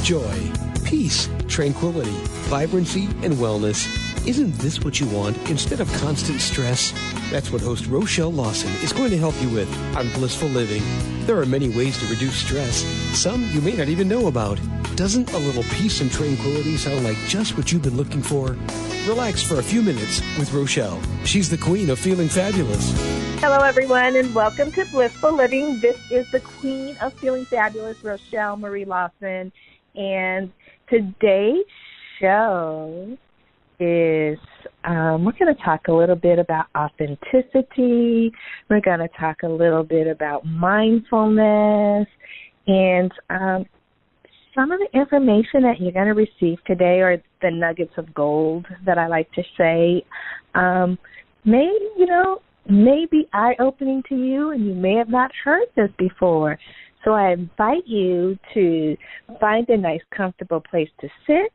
Joy, peace, tranquility, vibrancy, and wellness. Isn't this what you want instead of constant stress? That's what host Rochelle Lawson is going to help you with on Blissful Living. There are many ways to reduce stress, some you may not even know about. Doesn't a little peace and tranquility sound like just what you've been looking for? Relax for a few minutes with Rochelle. She's the queen of feeling fabulous. Hello, everyone, and welcome to Blissful Living. This is the queen of feeling fabulous, Rochelle Marie Lawson. And today's show is we're going to talk a little bit about authenticity. We're going to talk a little bit about mindfulness. And some of the information that you're going to receive today are the nuggets of gold that I like to say. May be eye-opening to you, and you may have not heard this before. So I invite you to find a nice, comfortable place to sit,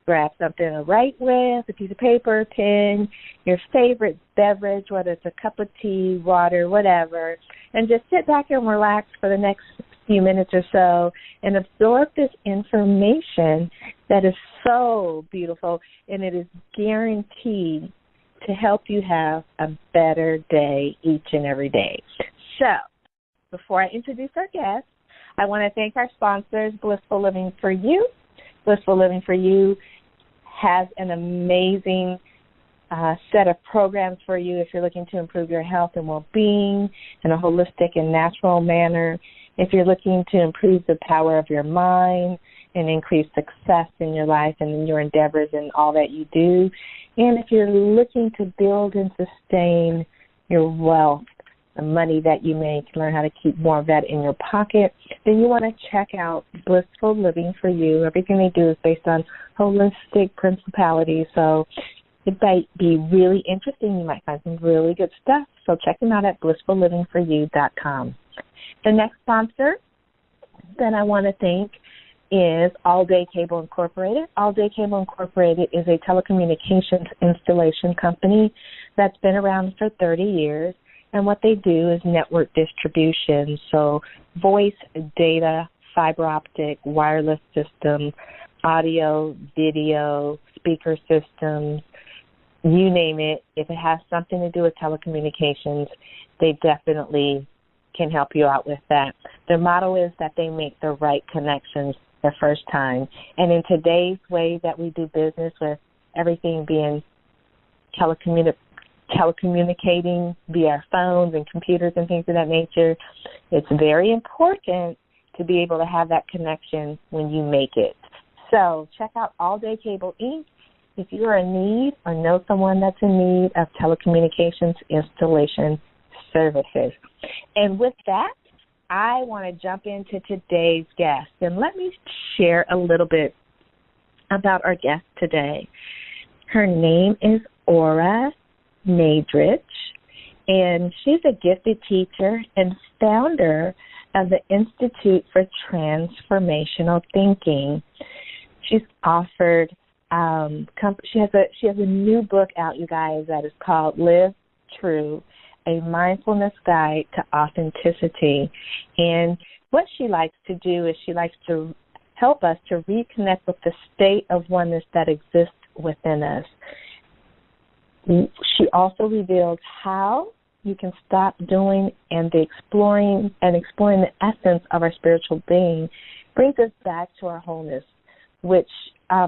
grab something to write with, a piece of paper, a pen, your favorite beverage, whether it's a cup of tea, water, whatever, and just sit back and relax for the next few minutes or so and absorb this information that is so beautiful, and it is guaranteed to help you have a better day each and every day. So, before I introduce our guests, I want to thank our sponsors, Blissful Living for You. Blissful Living for You has an amazing set of programs for you if you're looking to improve your health and well-being in a holistic and natural manner, if you're looking to improve the power of your mind and increase success in your life and in your endeavors and all that you do, and if you're looking to build and sustain your wealth, the money that you make, learn how to keep more of that in your pocket, then you want to check out Blissful Living for You. Everything they do is based on holistic principalities, so it might be really interesting. You might find some really good stuff, so check them out at blissfullivingforyou.com. The next sponsor that I want to thank is All Day Cable Incorporated. All Day Cable Incorporated is a telecommunications installation company that's been around for 30 years. And what they do is network distribution, so voice, data, fiber optic, wireless systems, audio, video, speaker systems, you name it. If it has something to do with telecommunications, they definitely can help you out with that. Their motto is that they make the right connections the first time. And in today's way that we do business, with everything being telecommunicating via phones and computers and things of that nature, it's very important to be able to have that connection when you make it. So check out All Day Cable Inc. if you are in need or know someone that's in need of telecommunications installation services. And with that, I want to jump into today's guest. And let me share a little bit about our guest today. Her name is Ora Nadrich, and she's a gifted teacher and founder of the Institute for Transformational Thinking. She's offered she has a new book out, you guys, that is called Live True, a mindfulness guide to authenticity. And what she likes to do is she likes to help us to reconnect with the state of oneness that exists within us. She also reveals how you can stop doing and exploring the essence of our spiritual being brings us back to our wholeness, which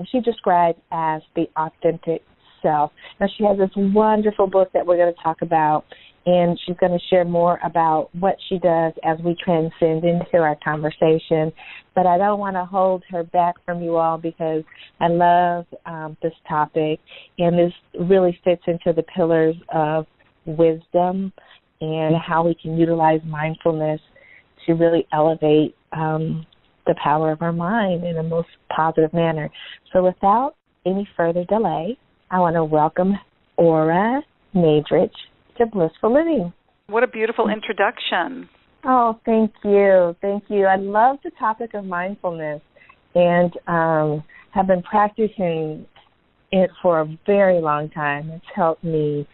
she describes as the authentic self. Now, she has this wonderful book that we're going to talk about, and she's going to share more about what she does as we transcend into our conversation. But I don't want to hold her back from you all because I love this topic, and this really fits into the pillars of wisdom and how we can utilize mindfulness to really elevate the power of our mind in the most positive manner. So without any further delay, I want to welcome Ora Nadrich to Blissful Living. What a beautiful introduction. Oh, thank you. Thank you. I love the topic of mindfulness and have been practicing it for a very long time. It's helped me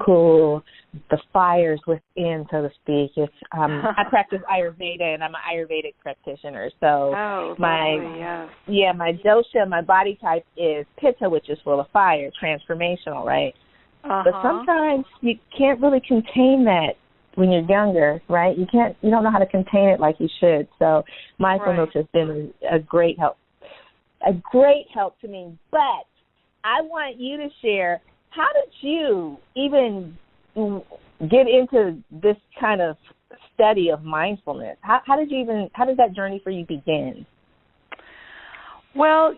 cool the fires within, so to speak. It's I practice Ayurveda, and I'm an Ayurvedic practitioner. So my dosha, my body type is Pitta, which is full of fire, transformational, right? But sometimes you can't really contain that when you're younger, right? You don't know how to contain it like you should. So mindfulness has been a great help to me. But I want you to share, how did you even get into this kind of study of mindfulness? How did that journey for you begin? Well,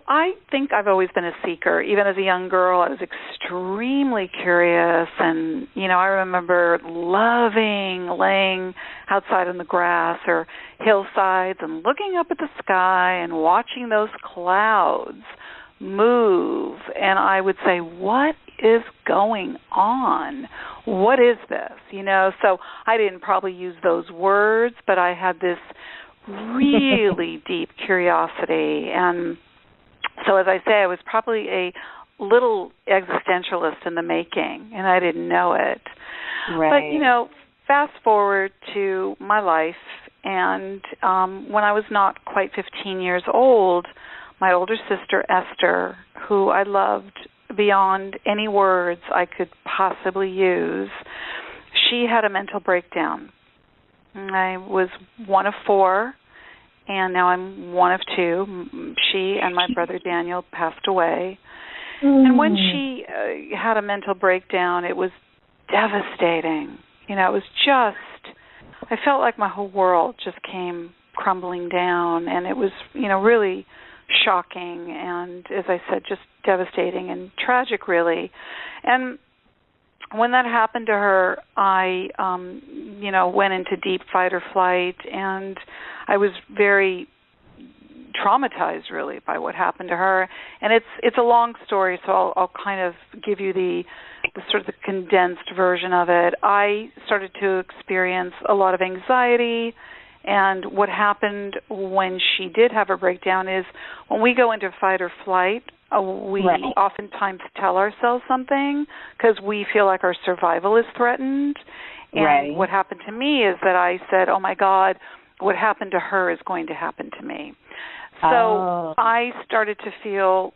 I think I've always been a seeker. Even as a young girl, I was extremely curious, and, I remember loving laying outside on the grass or hillsides and looking up at the sky and watching those clouds move, and I would say, what is going on? What is this? So I didn't probably use those words, but I had this really deep curiosity. And so, as I say, I was probably a little existentialist in the making, and I didn't know it. Right. But, fast forward to my life, and when I was not quite 15 years old, my older sister, Esther, who I loved beyond any words I could possibly use, she had a mental breakdown. I was one of 4, and now I'm one of 2. She and my brother Daniel passed away. And when she had a mental breakdown, it was devastating. It was just, I felt like my whole world just came crumbling down, and it was, really shocking and, as I said, just devastating and tragic, really. And when that happened to her, I, went into deep fight or flight, and I was very traumatized, really, by what happened to her. And it's a long story, so I'll kind of give you the sort of the condensed version of it. I started to experience a lot of anxiety. And what happened when she did have a breakdown is when we go into fight or flight, we oftentimes tell ourselves something because we feel like our survival is threatened. And what happened to me is that I said, oh, my God, what happened to her is going to happen to me. So I started to feel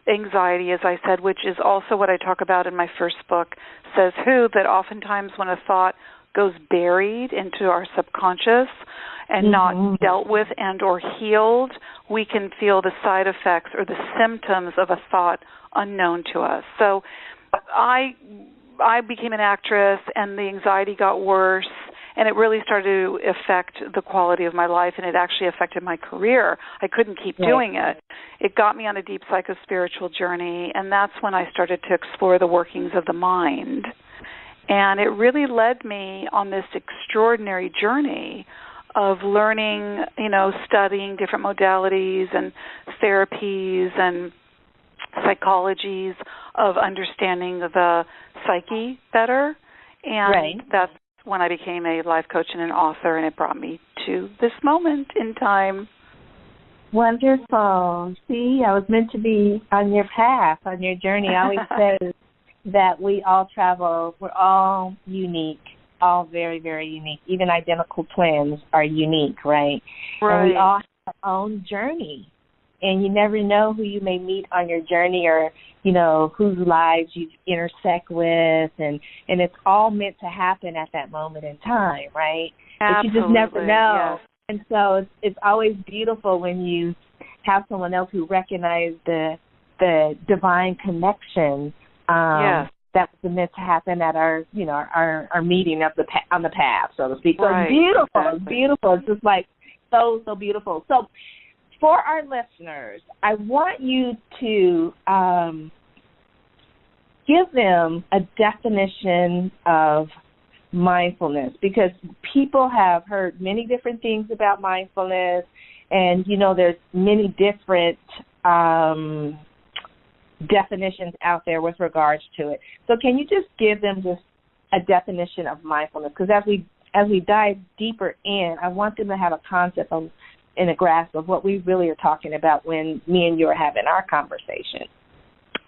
anxiety, as I said, which is also what I talk about in my first book, Says Who, that oftentimes when a thought goes buried into our subconscious and not dealt with and or healed, we can feel the side effects or the symptoms of a thought unknown to us. So I became an actress, and the anxiety got worse, and it really started to affect the quality of my life, and it actually affected my career. I couldn't keep doing it. It got me on a deep psycho-spiritual journey, and that's when I started to explore the workings of the mind. And it really led me on this extraordinary journey of learning, studying different modalities and therapies and psychologies of understanding the psyche better. And that's when I became a life coach and an author, and it brought me to this moment in time. Wonderful. See, I was meant to be on your path, on your journey. I always say that we all travel, we're all unique, all very, very unique. Even identical twins are unique, right? And we all have our own journey. And you never know who you may meet on your journey or, whose lives you intersect with. And it's all meant to happen at that moment in time, right? Absolutely, but you just never know. Yes. And so it's always beautiful when you have someone else who recognizes the divine connection that was meant to happen at our meeting of on the path, so to speak. So it's beautiful. Exactly. It's beautiful. It's just like so beautiful. So for our listeners, I want you to give them a definition of mindfulness, because people have heard many different things about mindfulness, and there's many different definitions out there with regards to it. So can you just give them just a definition of mindfulness? Because as we dive deeper in, I want them to have a concept and a grasp of what we really are talking about when me and you are having our conversation.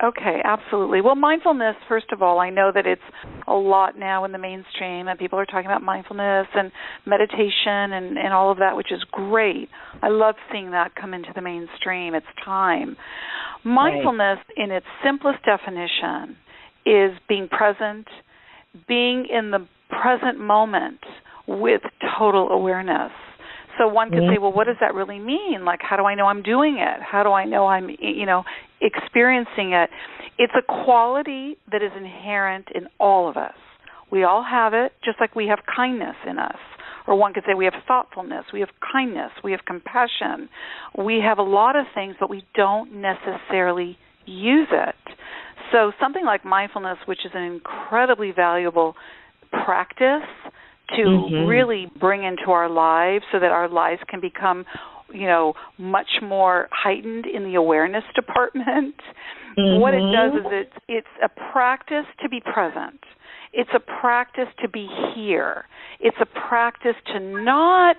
Okay, absolutely. Well, mindfulness, first of all, I know that it's a lot now in the mainstream, and people are talking about mindfulness and meditation and all of that, which is great. I love seeing that come into the mainstream. It's time. Mindfulness, in its simplest definition, is being present, being in the present moment with total awareness. So one could say, well, what does that really mean? Like, how do I know I'm doing it? How do I know I'm, experiencing it? It's a quality that is inherent in all of us. We all have it, just like we have kindness in us. Or one could say we have thoughtfulness, we have kindness, we have compassion. We have a lot of things, but we don't necessarily use it. So something like mindfulness, which is an incredibly valuable practice to really bring into our lives so that our lives can become, much more heightened in the awareness department. What it does is it's a practice to be present. It's a practice to be here. It's a practice to not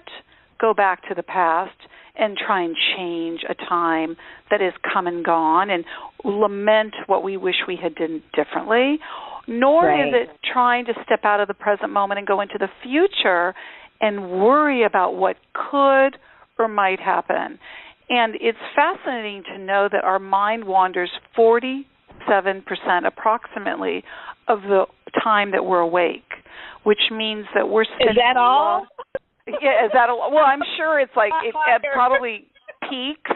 go back to the past and try and change a time that is come and gone and lament what we wish we had done differently, nor is it trying to step out of the present moment and go into the future and worry about what could or might happen. And it's fascinating to know that our mind wanders 47% approximately of the time that we're awake, which means that we're spending... Is that all? Yeah, is that all? Well, I'm sure it's like it probably peaks.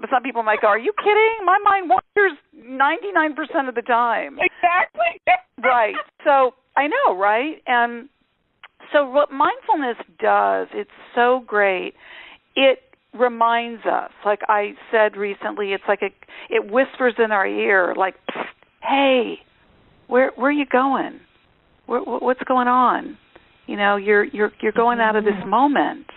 Some people might go, are you kidding? My mind wanders 99% of the time. Exactly. Right. So I know, right? And so what mindfulness does, it's so great. It reminds us, like I said recently, it's like it whispers in our ear, like, hey, where are you going? What's going on? You're going out of this moment,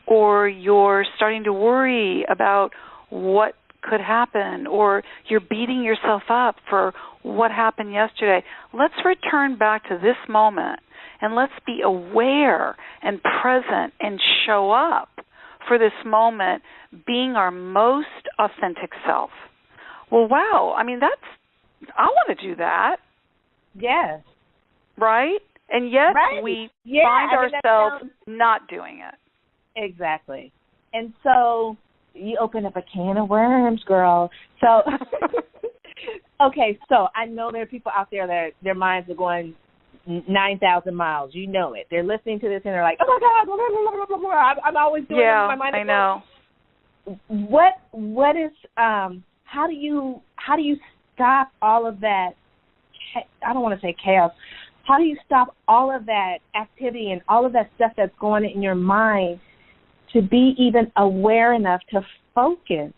or you're starting to worry about what could happen, or you're beating yourself up for what happened yesterday. Let's return back to this moment, and let's be aware and present and show up for this moment, being our most authentic self. Well, wow. I mean, I want to do that. Yes. Right? And yet we find ourselves not doing it. Exactly. And so you open up a can of worms, girl. So, okay, so I know there are people out there that their minds are going 9,000 miles. You know it. They're listening to this and they're like, oh, my God, blah, blah, blah, blah, blah. I'm always doing it in my mind. I know. What is, how do you stop all of that, I don't want to say chaos, how do you stop all of that activity and all of that stuff that's going in your mind to be even aware enough to focus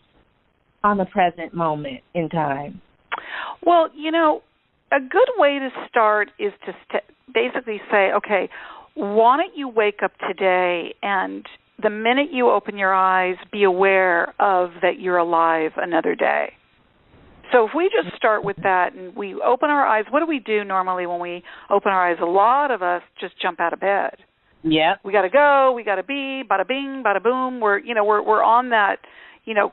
on the present moment in time? Well, a good way to start is to basically say, okay, why don't you wake up today and the minute you open your eyes, be aware of that you're alive another day. So if we just start with that and we open our eyes, what do we do normally when we open our eyes? A lot of us just jump out of bed. Yeah. We got to go, we got to be, bada bing, bada boom. We're on that,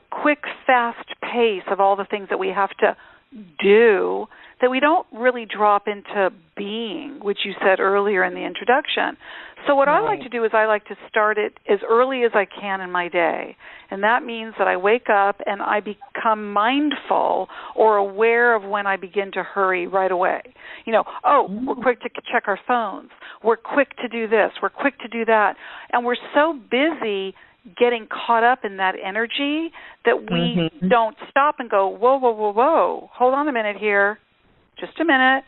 quick, fast pace of all the things that we have to do that we don't really drop into being, which you said earlier in the introduction. So what I like to do is I like to start it as early as I can in my day. And that means that I wake up and I become mindful or aware of when I begin to hurry right away. We're quick to check our phones. We're quick to do this. We're quick to do that. And we're so busy getting caught up in that energy that we don't stop and go, whoa, whoa, whoa, whoa. Hold on a minute here. Just a minute.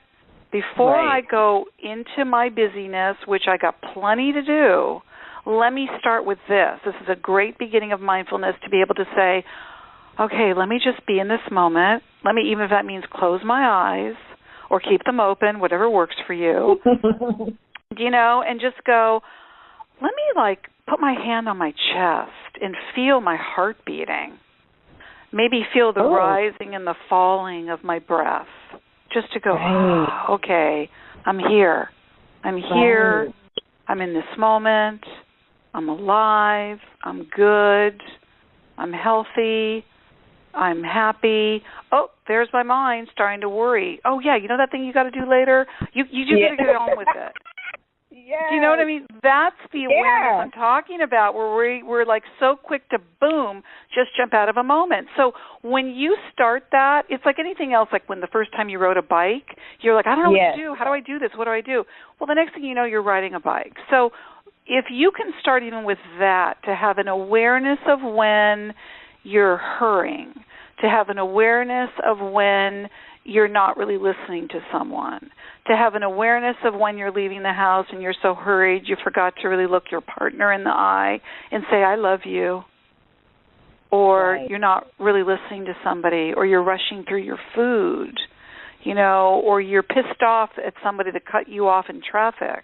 Before I go into my busyness, which I got plenty to do, let me start with this. This is a great beginning of mindfulness to be able to say, okay, let me just be in this moment. Let me, even if that means close my eyes or keep them open, whatever works for you, and just go, let me put my hand on my chest and feel my heart beating. Maybe feel the rising and the falling of my breath. Just to go, okay, I'm here. I'm here. I'm in this moment. I'm alive. I'm good. I'm healthy. I'm happy. Oh, there's my mind starting to worry. Oh, yeah, you know that thing you got to do later? You just got to get on with it. Yes. Do you know what I mean? That's the awareness I'm talking about, where we're like so quick to, boom, just jump out of a moment. So when you start that, it's like anything else, like when the first time you rode a bike, you're like, I don't know what to do. How do I do this? What do I do? Well, the next thing you know, you're riding a bike. So if you can start even with that, to have an awareness of when you're hurrying, to have an awareness of when you're not really listening to someone, to have an awareness of when you're leaving the house and you're so hurried you forgot to really look your partner in the eye and say, I love you, or you're not really listening to somebody, or you're rushing through your food, or you're pissed off at somebody that cut you off in traffic.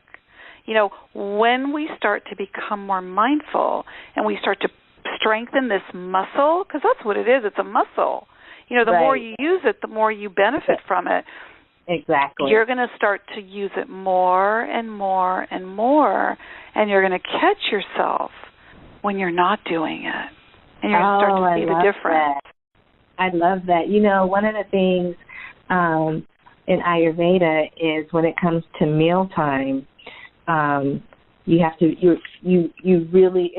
When we start to become more mindful and we start to strengthen this muscle, because that's what it is, it's a muscle. The more you use it, the more you benefit from it. Exactly. You're going to start to use it more and more and more, and you're going to catch yourself when you're not doing it. And you're going to start to see the difference. I love that. One of the things in Ayurveda is when it comes to mealtime, you have to, you really,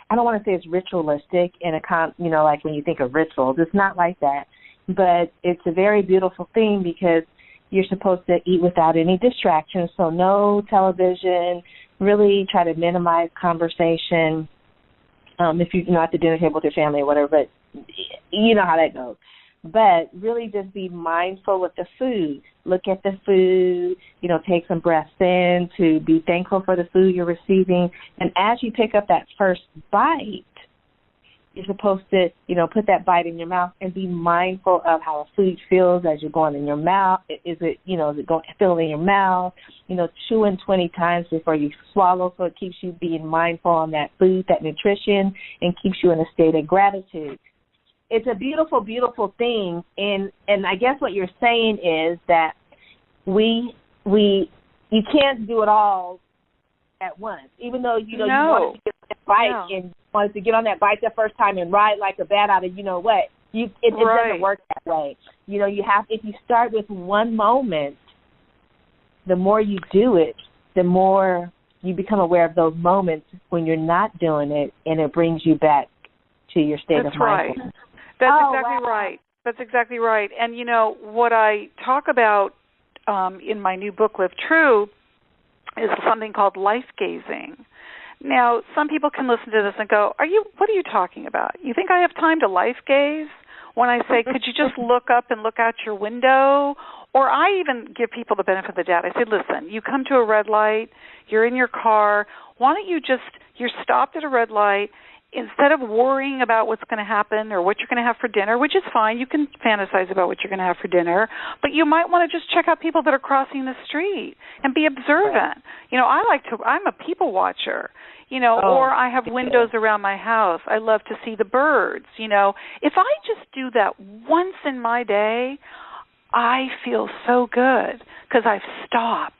I don't want to say it's ritualistic in like when you think of rituals. It's not like that. But it's a very beautiful thing because you're supposed to eat without any distractions, so no television, really try to minimize conversation if you're at the dinner table with your family or whatever, but you know how that goes. But really just be mindful with the food. Look at the food, take some breaths in to be thankful for the food you're receiving. And as you pick up that first bite, you're supposed to, put that bite in your mouth and be mindful of how a food feels as you're going in your mouth. Is it feeling in your mouth? Chewing 20 times before you swallow, so it keeps you being mindful on that food, that nutrition, and keeps you in a state of gratitude. It's a beautiful, beautiful thing, and I guess what you're saying is that you can't do it all at once, even though you wanted to get on that bike and wanted to get on that bike the first time and ride like a bat out of it doesn't work that way. If you start with one moment, the more you do it, the more you become aware of those moments when you're not doing it, and it brings you back to your state of mindfulness. That's exactly right. That's exactly right. And, what I talk about in my new book, Live True, is something called life gazing. Now, some people can listen to this and go, what are you talking about? You think I have time to life gaze? When I say, could you just look up and look out your window? Or I even give people the benefit of the doubt. I say, listen, you come to a red light, you're in your car, why don't you're stopped at a red light, instead of worrying about what's going to happen or what you're going to have for dinner, which is fine, you can fantasize about what you're going to have for dinner, but you might want to just check out people that are crossing the street and be observant. I'm a people watcher, or I have windows around my house. I love to see the birds. If I just do that once in my day, I feel so good because I've stopped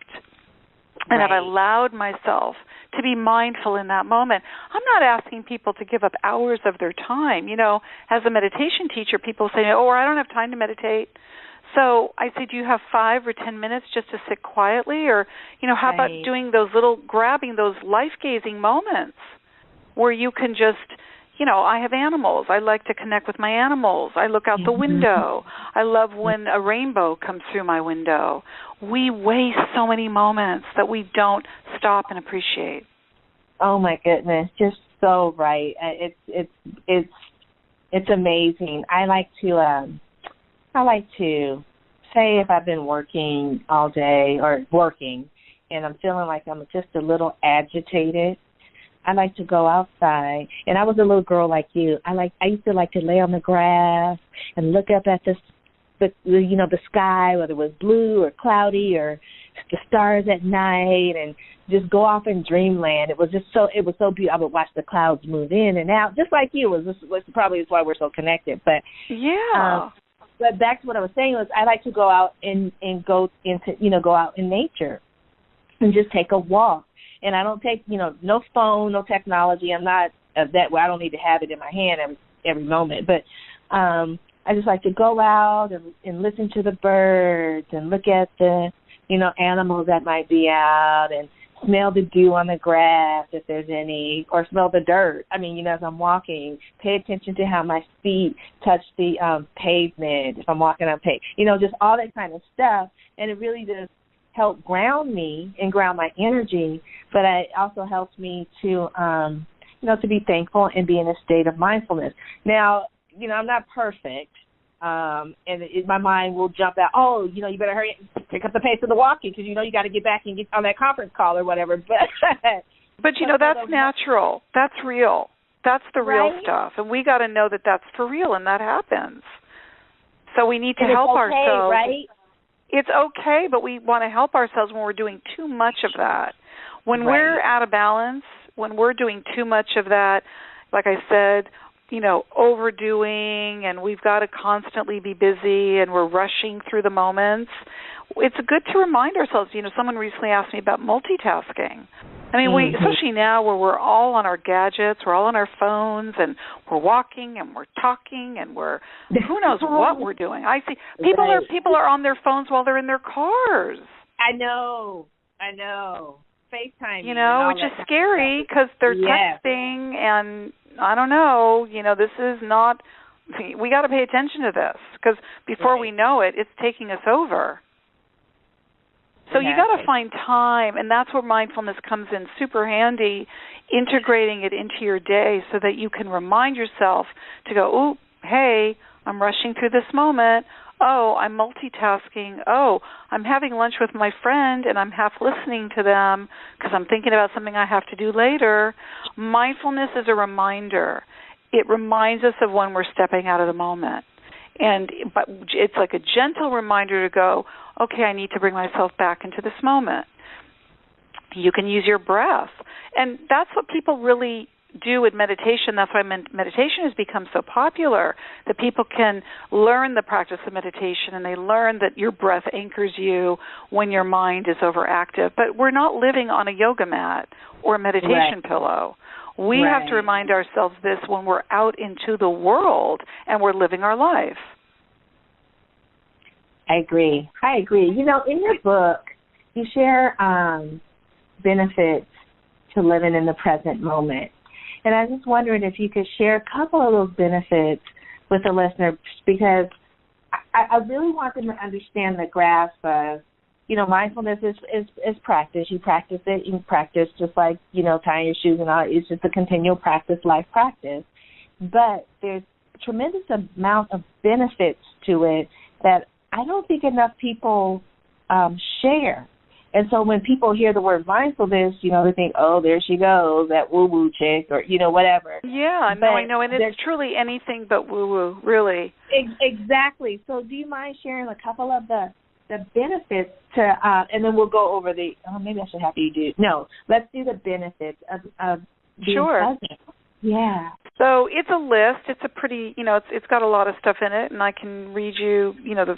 and I've allowed myself to be mindful in that moment. I'm not asking people to give up hours of their time. As a meditation teacher, people say, I don't have time to meditate. So I say, do you have 5 or 10 minutes just to sit quietly? Or, how about doing grabbing those life-gazing moments where you can just, I have animals. I like to connect with my animals. I look out the window. I love when a rainbow comes through my window. We waste so many moments that we don't stop and appreciate. Oh my goodness, just so right. It's amazing. I like to say if I've been working all day and I'm feeling like I'm just a little agitated, I like to go outside. And I was a little girl like you. I used to like to lay on the grass and look up at the sky, whether it was blue or cloudy or the stars at night, and just go off in dreamland. It was so beautiful. I would watch the clouds move in and out, just like you. Probably is why we're so connected. But but back to what I was saying was I like to go out and go out in nature and just take a walk. And I don't take no phone, no technology. I'm not that way. I don't need to have it in my hand every moment. But I just like to go out and listen to the birds and look at the, animals that might be out and smell the dew on the grass if there's any, or smell the dirt. I mean, as I'm walking, pay attention to how my feet touch the pavement if I'm walking on pavement, just all that kind of stuff. And it really does help ground me and ground my energy, but it also helps me to, to be thankful and be in a state of mindfulness. Now, I'm not perfect. And my mind will jump out, you better hurry up, pick up the pace of the walking because, you got to get back and get on that conference call or whatever. But that's natural. That's real. That's the real stuff. And we got to know that that's for real and that happens. So we need to help ourselves. Right? It's okay, but we want to help ourselves when we're doing too much of that. When we're out of balance, when we're doing too much of that, like I said, overdoing, and we've got to constantly be busy and we're rushing through the moments, it's good to remind ourselves. Someone recently asked me about multitasking. I mean, especially now where we're all on our gadgets, we're all on our phones, and we're walking and we're talking and we're who knows what we're doing. I see people are on their phones while they're in their cars. I know. FaceTime. Which is scary because they're texting, and I don't know. This is not. We got to pay attention to this because before we know it, it's taking us over. So you got to find time, and that's where mindfulness comes in super handy, integrating it into your day so that you can remind yourself to go, oh, hey, I'm rushing through this moment. Oh, I'm multitasking. Oh, I'm having lunch with my friend, and I'm half listening to them because I'm thinking about something I have to do later. Mindfulness is a reminder. It reminds us of when we're stepping out of the moment. But it's like a gentle reminder to go, okay, I need to bring myself back into this moment. You can use your breath. And that's what people really do with meditation. That's why meditation has become so popular, that people can learn the practice of meditation, and they learn that your breath anchors you when your mind is overactive. But we're not living on a yoga mat or a meditation pillow. We have to remind ourselves this when we're out into the world and we're living our life. I agree. In your book, you share benefits to living in the present moment. And I was just wondering if you could share a couple of those benefits with the listener, because I really want them to understand the grasp of, mindfulness is practice. You practice it. You practice just like, tying your shoes and all. It's just a continual practice, life practice. But there's a tremendous amount of benefits to it that I don't think enough people share. And so when people hear the word mindfulness, they think, oh, there she goes, that woo-woo chick, or, whatever. Yeah, I know. And it's truly anything but woo-woo, really. Exactly. So do you mind sharing a couple of the benefits to, and then we'll go over maybe I should have you do. No, let's do the benefits of being present. Yeah. So it's a list. It's a pretty, it's got a lot of stuff in it, and I can read you, the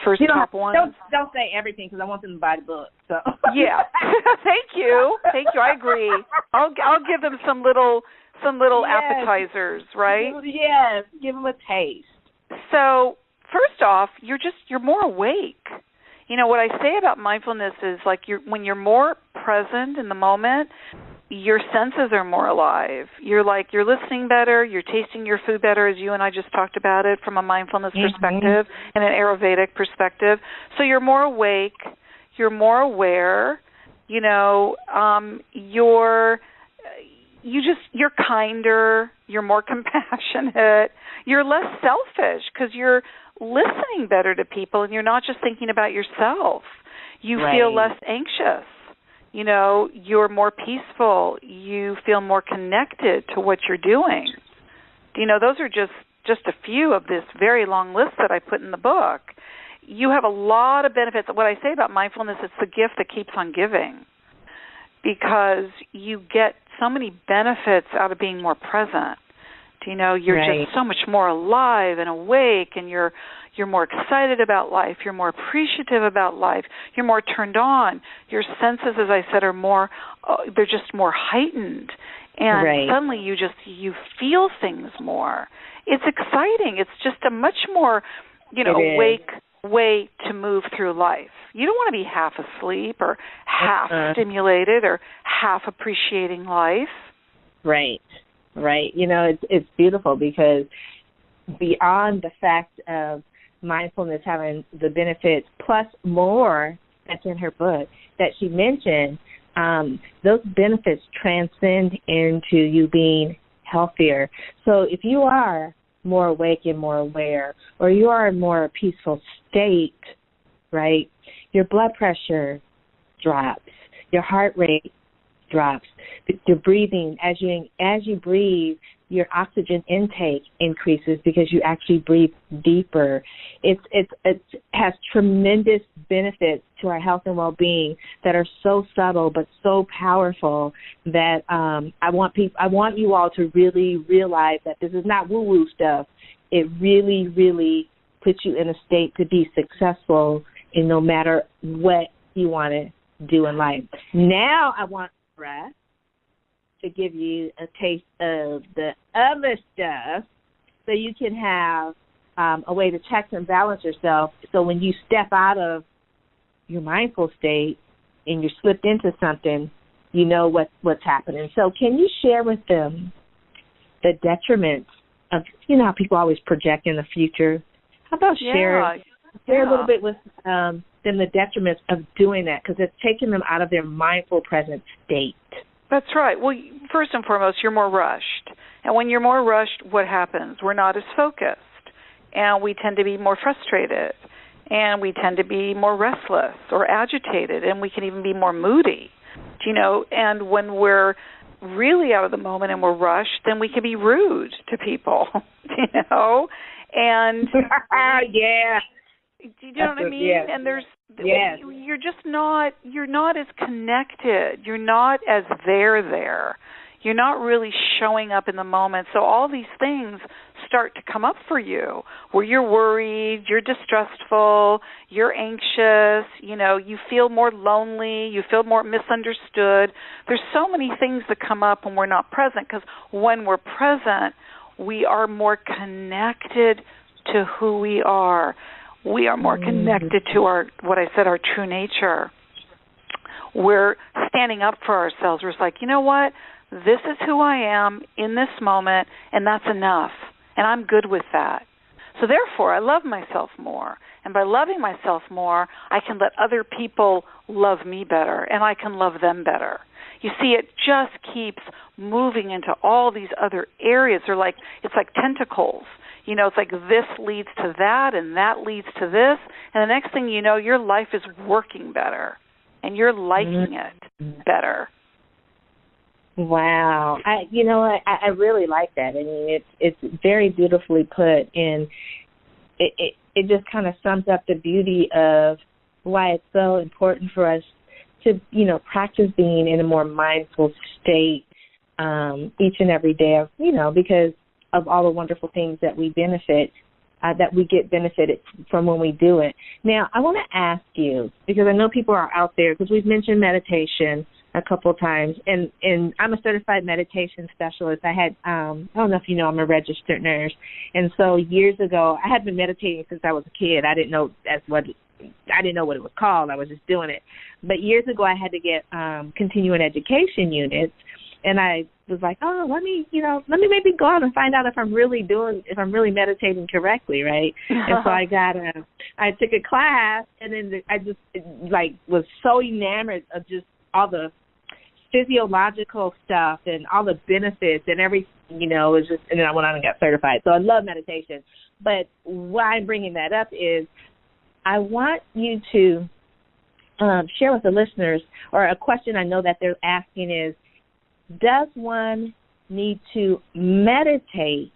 first top ones. Don't say everything because I want them to buy the book. So. Yeah. Thank you. I agree. I'll give them some little appetizers, right? Yes. Give them a taste. So first off, you're more awake. What I say about mindfulness is like when you're more present in the moment, your senses are more alive. You're listening better, you're tasting your food better, as you and I just talked about it from a mindfulness perspective and an Ayurvedic perspective. So you're more awake, you're more aware, you're kinder, you're more compassionate, you're less selfish because you're listening better to people and you're not just thinking about yourself. You feel less anxious. You're more peaceful. You feel more connected to what you're doing. Those are just a few of this very long list that I put in the book. You have a lot of benefits. What I say about mindfulness, it's the gift that keeps on giving, because you get so many benefits out of being more present. You're just so much more alive and awake, and you're more excited about life. You're more appreciative about life. You're more turned on. Your senses, as I said, are more, they're just more heightened. And suddenly you feel things more. It's exciting. It's just a much more, awake way to move through life. You don't want to be half asleep or half stimulated or half appreciating life. Right. It's beautiful because beyond the fact of mindfulness having the benefits plus more that's in her book that she mentioned, those benefits transcend into you being healthier. So if you are more awake and more aware, or you are in more peaceful state, right, your blood pressure drops, your heart rate drops, your breathing, as you breathe, your oxygen intake increases because you actually breathe deeper. It has tremendous benefits to our health and well-being that are so subtle but so powerful that I want you all to really realize that this is not woo-woo stuff. It really, really puts you in a state to be successful in no matter what you want to do in life. Now I want Ora to give you a taste of the other stuff so you can have a way to check and balance yourself, so when you step out of your mindful state and you're slipped into something, you know what's happening. So can you share with them the detriments of, how people always project in the future? How about share a little bit with them the detriments of doing that, because it's taking them out of their mindful present state. That's right. Well, first and foremost, you're more rushed. And when you're more rushed, what happens? We're not as focused. And we tend to be more frustrated. And we tend to be more restless or agitated. And we can even be more moody. And when we're really out of the moment and we're rushed, then we can be rude to people, And yeah. Do you know what I mean? Yes. And there's you're not as connected. You're not as there. You're not really showing up in the moment. So all these things start to come up for you where you're worried, you're distrustful, you're anxious, you feel more lonely, you feel more misunderstood. There's so many things that come up when we're not present, because when we're present, we are more connected to who we are. We are more connected to our true nature. We're standing up for ourselves. We're just like, you know what? This is who I am in this moment, and that's enough. And I'm good with that. So therefore, I love myself more. And by loving myself more, I can let other people love me better, and I can love them better. You see, it just keeps moving into all these other areas. It's like tentacles. It's like this leads to that, and that leads to this. And the next thing you know, your life is working better, and you're liking it better. Wow. I really like that. I mean, it's very beautifully put, and it just kind of sums up the beauty of why it's so important for us to, practice being in a more mindful state each and every day, because of all the wonderful things that we get benefited from when we do it. Now, I want to ask you, because I know people are out there, because we've mentioned meditation a couple of times, and I'm a certified meditation specialist. I don't know if you know, I'm a registered nurse, and so years ago, I had been meditating since I was a kid. I didn't know what it was called. I was just doing it. But years ago, I had to get continuing education units, and I was like, let me maybe go out and find out if I'm really meditating correctly, right? And so I took a class, and then I just was so enamored of just all the physiological stuff and all the benefits and everything, and then I went on and got certified. So I love meditation. But why I'm bringing that up is I want you to share with the listeners, or a question I know that they're asking is, does one need to meditate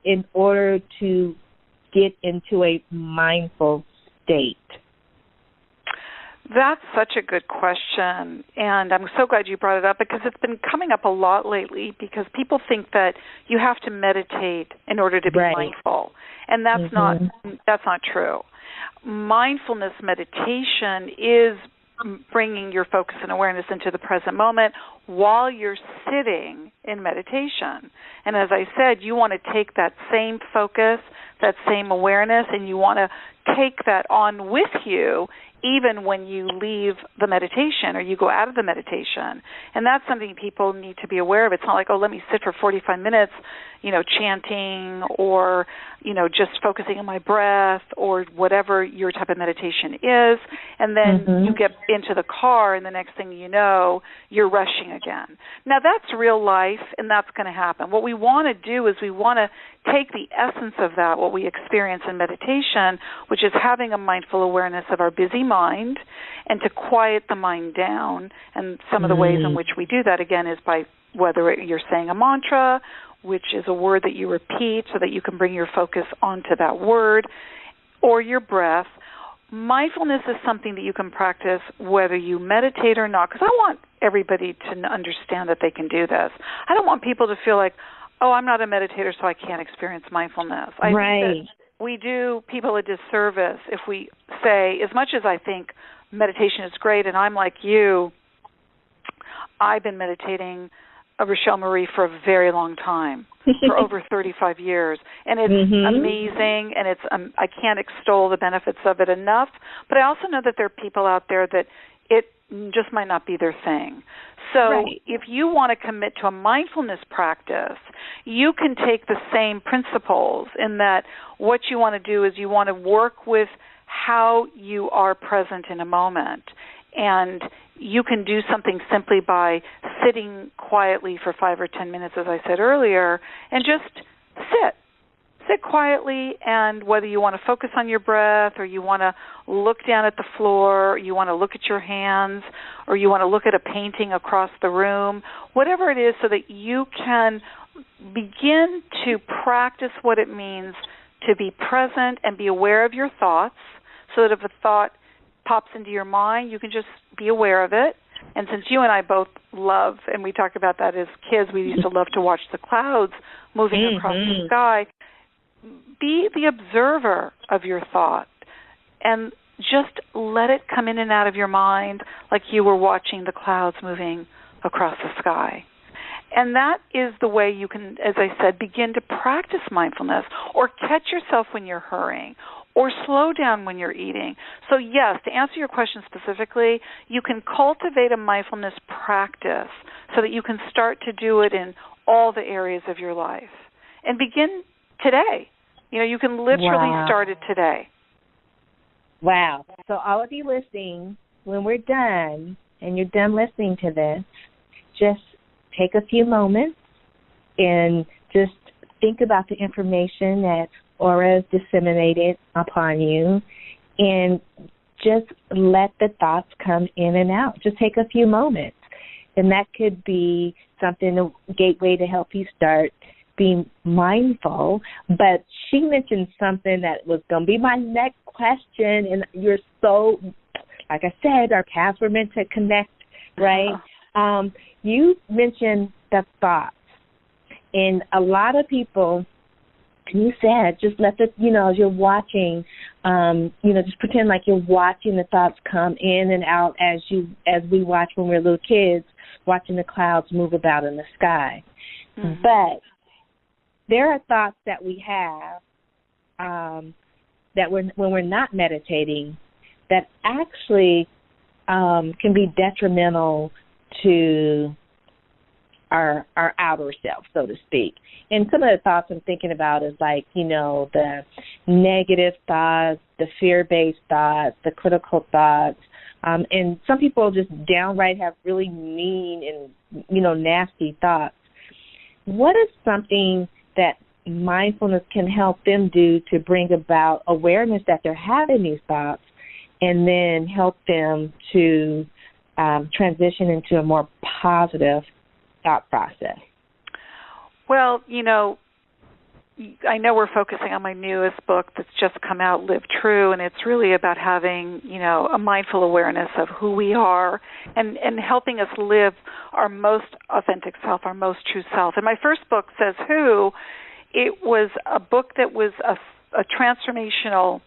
in order to get into a mindful state? That's such a good question, and I'm so glad you brought it up, because it's been coming up a lot lately, because people think that you have to meditate in order to be mindful, and that's not true. Mindfulness meditation is bringing your focus and awareness into the present moment while you're sitting in meditation. And as I said, you want to take that same focus, that same awareness, and you want to take that on with you even when you leave the meditation or you go out of the meditation. And that's something people need to be aware of. It's not like, oh, let me sit for 45 minutes, chanting or, just focusing on my breath or whatever your type of meditation is. And then you get into the car and the next thing you know, you're rushing again. Now, that's real life and that's going to happen. What we want to do is we want to take the essence of that, what we experience in meditation, which is having a mindful awareness of our busy mind and to quiet the mind down. And some of the ways in which we do that, again, is by whether you're saying a mantra, which is a word that you repeat so that you can bring your focus onto that word, or your breath. Mindfulness is something that you can practice whether you meditate or not, because I want everybody to understand that they can do this. I don't want people to feel like, oh, I'm not a meditator, so I can't experience mindfulness. I think that we do people a disservice if we say, as much as I think meditation is great, and I'm like you, I've been meditating, Rochelle Marie, for a very long time, for over 35 years, and it's amazing, and it's I can't extol the benefits of it enough, but I also know that there are people out there that it just might not be their thing. So if you want to commit to a mindfulness practice, you can take the same principles in that what you want to do is you want to work with how you are present in a moment. And you can do something simply by sitting quietly for 5 or 10 minutes, as I said earlier, and just sit. Sit quietly, and whether you want to focus on your breath or you want to look down at the floor, or you want to look at your hands, or you want to look at a painting across the room, whatever it is, so that you can begin to practice what it means to be present and be aware of your thoughts, so that if a thought pops into your mind, you can just be aware of it. And since you and I both love, and we talked about that as kids, we used to love to watch the clouds moving across the sky, be the observer of your thought and just let it come in and out of your mind like you were watching the clouds moving across the sky. And that is the way you can, as I said, begin to practice mindfulness or catch yourself when you're hurrying or slow down when you're eating. So yes, to answer your question specifically, you can cultivate a mindfulness practice so that you can start to do it in all the areas of your life. And begin today. You can literally start it today. Wow. So all of you listening, when we're done and you're done listening to this, just take a few moments and just think about the information that Ora has disseminated upon you and just let the thoughts come in and out. Just take a few moments. And that could be something, a gateway to help you start being mindful. But she mentioned something that was going to be my next question, and you're so, like I said, our paths were meant to connect, right? You mentioned the thoughts, and a lot of people, you said, just let the, as you're watching, just pretend like you're watching the thoughts come in and out as we watch when we're little kids, watching the clouds move about in the sky. But there are thoughts that we have that when we're not meditating that actually can be detrimental to our outer self, so to speak. And some of the thoughts I'm thinking about is like, the negative thoughts, the fear-based thoughts, the critical thoughts. And some people just downright have really mean and, nasty thoughts. What is something that mindfulness can help them do to bring about awareness that they're having these thoughts and then help them to transition into a more positive thought process? Well, I know we're focusing on my newest book that's just come out, Live True, and it's really about having, a mindful awareness of who we are and helping us live our most authentic self, our most true self. And my first book, Says Who, it was a book that was a transformational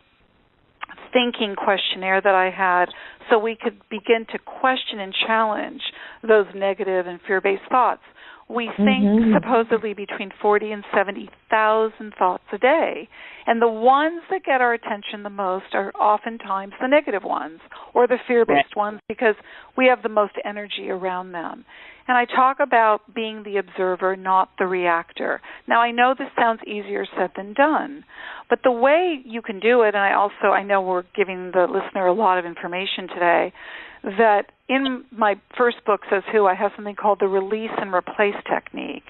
thinking questionnaire that I had so we could begin to question and challenge those negative and fear-based thoughts. We think supposedly between 40 and 70,000 thoughts a day. And the ones that get our attention the most are oftentimes the negative ones or the fear-based ones because we have the most energy around them. And I talk about being the observer, not the reactor. Now, I know this sounds easier said than done, but the way you can do it, and I know we're giving the listener a lot of information today, that in my first book, Says Who, I have something called the release and replace technique.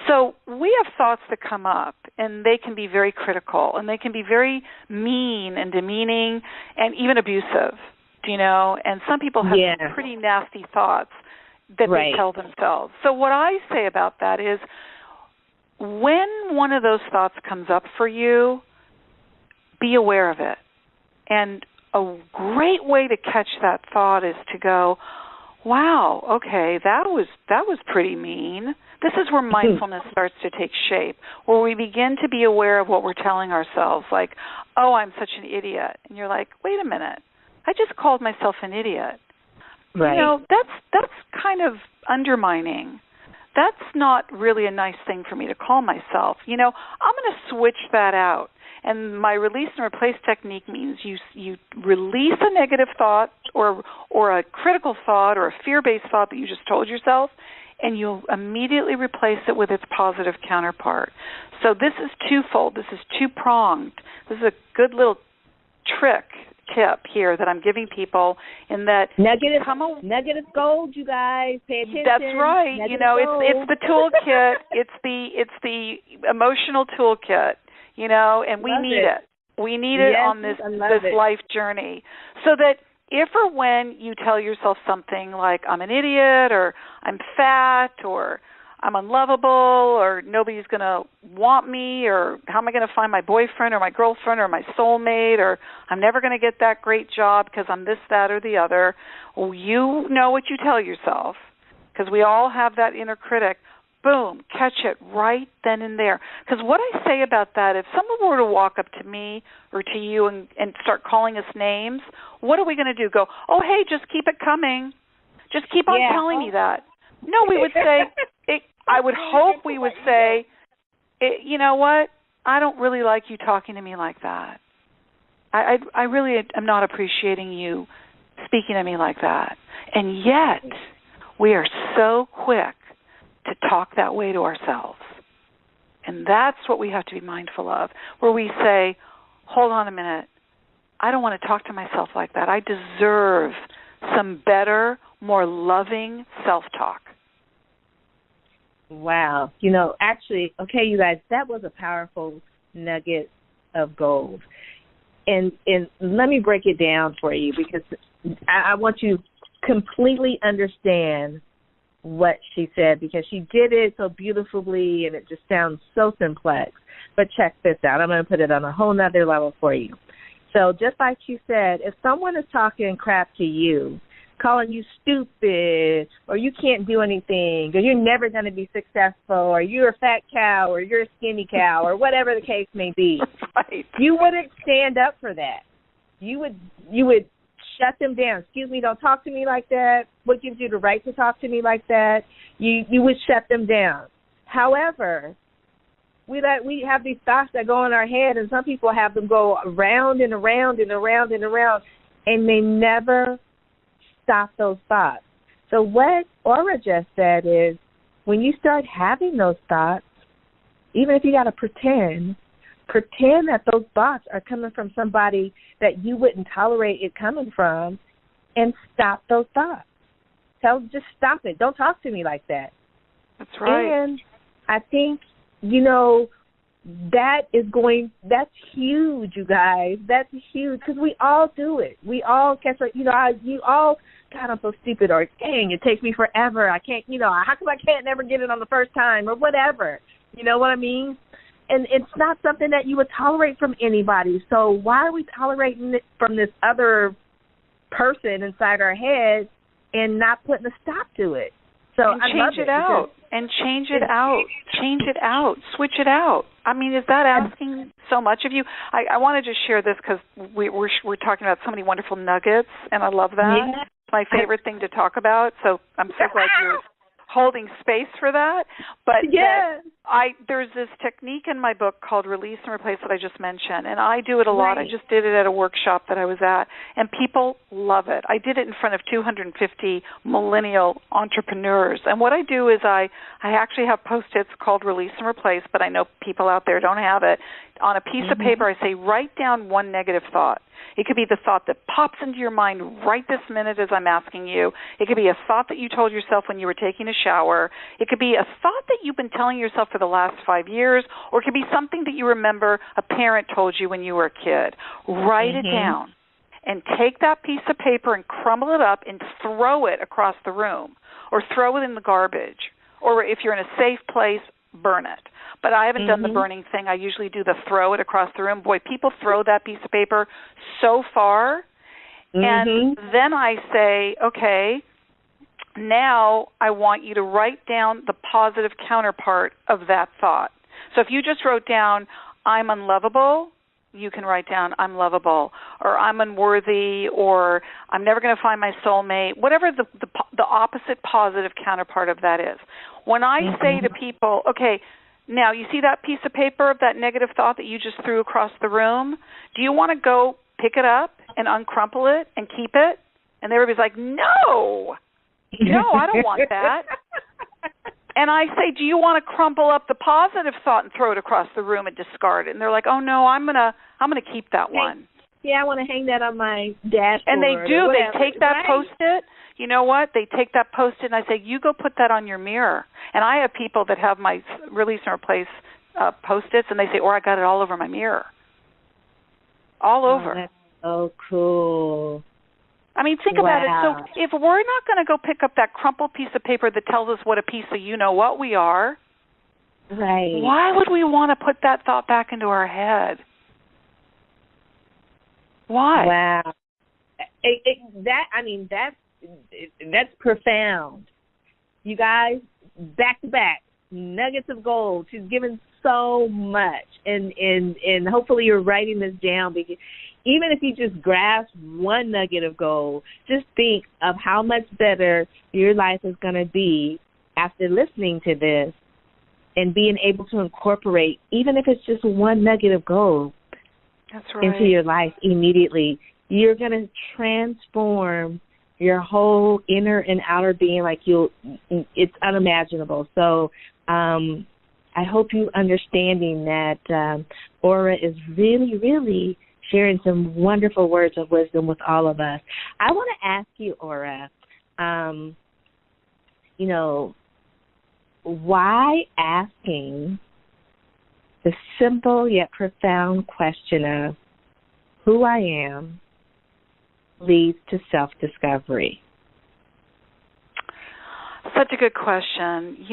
So we have thoughts that come up, and they can be very critical, and they can be very mean and demeaning and even abusive, and some people have pretty nasty thoughts that they tell themselves. So what I say about that is when one of those thoughts comes up for you, be aware of it. And a great way to catch that thought is to go, wow, okay, that was pretty mean. This is where mindfulness starts to take shape, where we begin to be aware of what we're telling ourselves, like, oh, I'm such an idiot. And you're like, wait a minute, I just called myself an idiot. Right. That's kind of undermining. That's not really a nice thing for me to call myself. I'm going to switch that out. And my release and replace technique means you release a negative thought or a critical thought or a fear-based thought that you just told yourself, and you'll immediately replace it with its positive counterpart. So this is twofold. This is two-pronged. This is a good little tip here that I'm giving people in that nugget of gold, you guys. Pay attention. That's right. It's the toolkit. it's the emotional toolkit. And we need it. We need it on this life journey. So that if or when you tell yourself something like, I'm an idiot, or I'm fat, or I'm unlovable, or nobody's going to want me, or how am I going to find my boyfriend or my girlfriend or my soulmate, or I'm never going to get that great job because I'm this, that, or the other, well, you know what you tell yourself, because we all have that inner critic. Boom, catch it right then and there. Because what I say about that, if someone were to walk up to me or to you and start calling us names, what are we going to do? Go, oh, hey, just keep it coming. Just keep on telling me that. No, we would say, I would hope we would say, you know what, I don't really like you talking to me like that. I really am not appreciating you speaking to me like that. And yet, we are so quick to talk that way to ourselves. And that's what we have to be mindful of, where we say, hold on a minute, I don't want to talk to myself like that. I deserve some better, more loving self-talk. Wow. Actually, okay, you guys, that was a powerful nugget of gold. And let me break it down for you, because I want you to completely understand what she said, because she did it so beautifully and it just sounds so complex. But check this out. I'm going to put it on a whole nother level for you. So just like she said, if someone is talking crap to you, calling you stupid, or you can't do anything, or you're never going to be successful, or you're a fat cow, or you're a skinny cow, or whatever the case may be, you wouldn't stand up for that. You would shut them down. Excuse me, don't talk to me like that. What gives you the right to talk to me like that? You would shut them down. However, we have these thoughts that go in our head, and some people have them go around and around and around and around, and they never stop those thoughts. So what Ora just said is, when you start having those thoughts, even if you got to pretend that those thoughts are coming from somebody that you wouldn't tolerate it coming from, and stop those thoughts. Just stop it. Don't talk to me like that. That's right. And I think, that's huge, you guys. That's huge, because we all do it. We all catch, God, I'm so stupid, or dang, it takes me forever. I can't, how come I can't never get it on the first time, or whatever. You know what I mean? And it's not something that you would tolerate from anybody. So why are we tolerating it from this other person inside our head and not putting a stop to it? So and change it out. and change it out. Change it out. Switch it out. I mean, is that asking so much of you? I want to just share this because we're talking about so many wonderful nuggets, and I love that. Yeah. It's my favorite thing to talk about, so I'm so glad you're holding space for that. But yes. there's this technique in my book called Release and Replace that I just mentioned, and I do it a lot. I just did it at a workshop that I was at, and people love it. I did it in front of 250 millennial entrepreneurs, and what I do is I actually have Post-its called Release and Replace, but I know people out there don't have it. On a piece of paper, I say, write down one negative thought. It could be the thought that pops into your mind right this minute as I'm asking you. It could be a thought that you told yourself when you were taking a shower. It could be a thought that you've been telling yourself for the last 5 years, or it could be something that you remember a parent told you when you were a kid. Write it down and take that piece of paper and crumble it up and throw it across the room, or throw it in the garbage, or if you're in a safe place, burn it. But I haven't done the burning thing. I usually do the throw it across the room. Boy, people throw that piece of paper so far. And then I say, okay, now I want you to write down the positive counterpart of that thought. So if you just wrote down, I'm unlovable, you can write down, I'm lovable, or I'm unworthy, or I'm never going to find my soulmate, whatever the opposite positive counterpart of that is. When I say to people, okay, now, you see that piece of paper of that negative thought that you just threw across the room? Do you want to go pick it up and uncrumple it and keep it? And everybody's like, no, I don't want that. And I say, do you want to crumple up the positive thought and throw it across the room and discard it? And they're like, oh, no, I'm gonna keep that one. Yeah, I want to hang that on my dashboard. And they do. They take that Post-it. You know what? They take that Post-it and I say, you go put that on your mirror. And I have people that have my Release and Replace Post-its, and they say, I got it all over my mirror. All over. That's so cool. I mean, think about it. So if we're not going to go pick up that crumpled piece of paper that tells us what a piece of you-know-what we are, why would we want to put that thought back into our head? Why? Wow. That's profound. You guys, back to back, nuggets of gold. She's given so much, and hopefully you're writing this down, because even if you just grasp one nugget of gold, just think of how much better your life is going to be after listening to this and being able to incorporate, even if it's just one nugget of gold, into your life immediately. You're going to transform your whole inner and outer being it's unimaginable. So I hope you understanding that Ora is really, really sharing some wonderful words of wisdom with all of us. I want to ask you, Ora, why asking the simple yet profound question of who I am leads to self-discovery? Such a good question.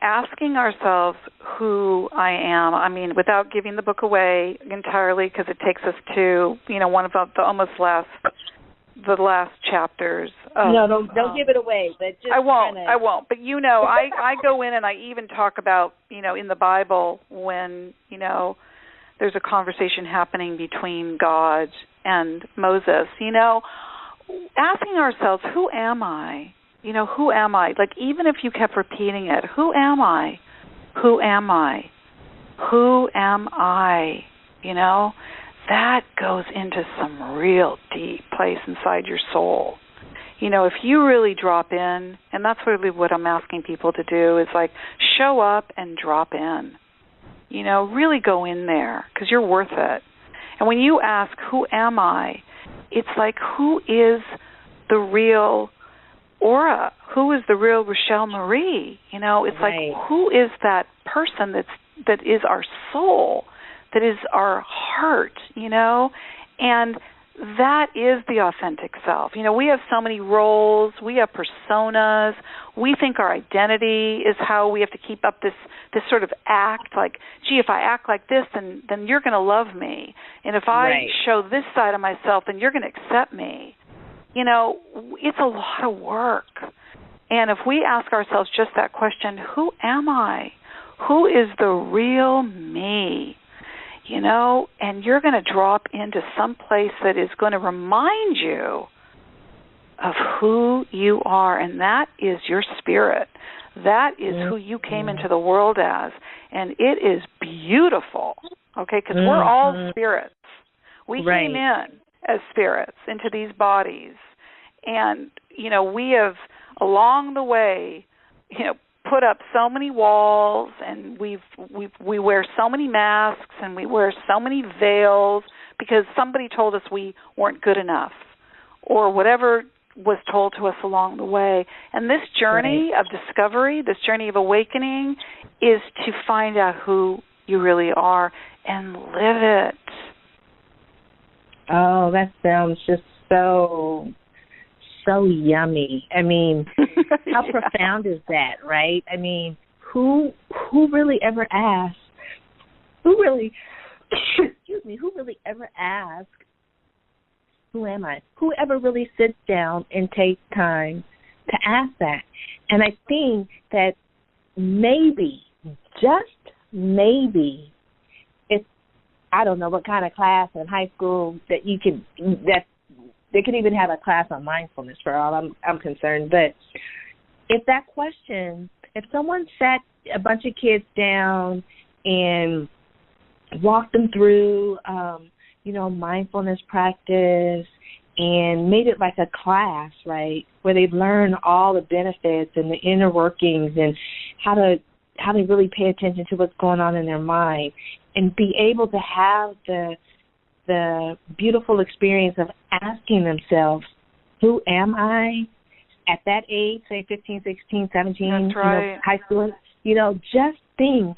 Asking ourselves who I am, without giving the book away entirely, because it takes us to, one of the last chapters. No, don't give it away. But just I won't. But I go in and I even talk about, in the Bible when, there's a conversation happening between God and Moses. Asking ourselves, who am I? Who am I? Like, even if you kept repeating it, who am I? Who am I? Who am I? That goes into some real deep place inside your soul. If you really drop in, and that's really what I'm asking people to do, is show up and drop in. Really go in there, because you're worth it. And when you ask, who am I? It's who is the real Ora? Who is the real Rochelle Marie? It's who is that person that is our soul, that is our heart, and that is the authentic self. We have so many roles, we have personas, we think our identity is how we have to keep up this sort of act, if I act like this, then you're going to love me. And if I show this side of myself, then you're going to accept me. It's a lot of work. And if we ask ourselves just that question, who am I? Who is the real me? You know, and you're going to drop into some place that is going to remind you of who you are, and that is your spirit. That is who you came into the world as, and it is beautiful, okay, because we're all spirits. We came in as spirits into these bodies, and, you know, we have, along the way, you know, put up so many walls, and we wear so many masks, and we wear so many veils because somebody told us we weren't good enough, or whatever was told to us along the way. And this journey of discovery, this journey of awakening, is to find out who you really are and live it. Oh, that sounds just so yummy. I mean, how profound is that, right? I mean, who really ever asked, who really ever asked, who am I? Who ever really sits down and takes time to ask that? And I think that maybe, just maybe, it's, I don't know what kind of class in high school that they could even have a class on mindfulness for all I'm concerned. But if that question, if someone sat a bunch of kids down and walked them through, mindfulness practice and made it like a class, right, where they'd learn all the benefits and the inner workings and how to really pay attention to what's going on in their mind and be able to have the beautiful experience of asking themselves, who am I at that age, say 15, 16, 17, That's right. High school, just think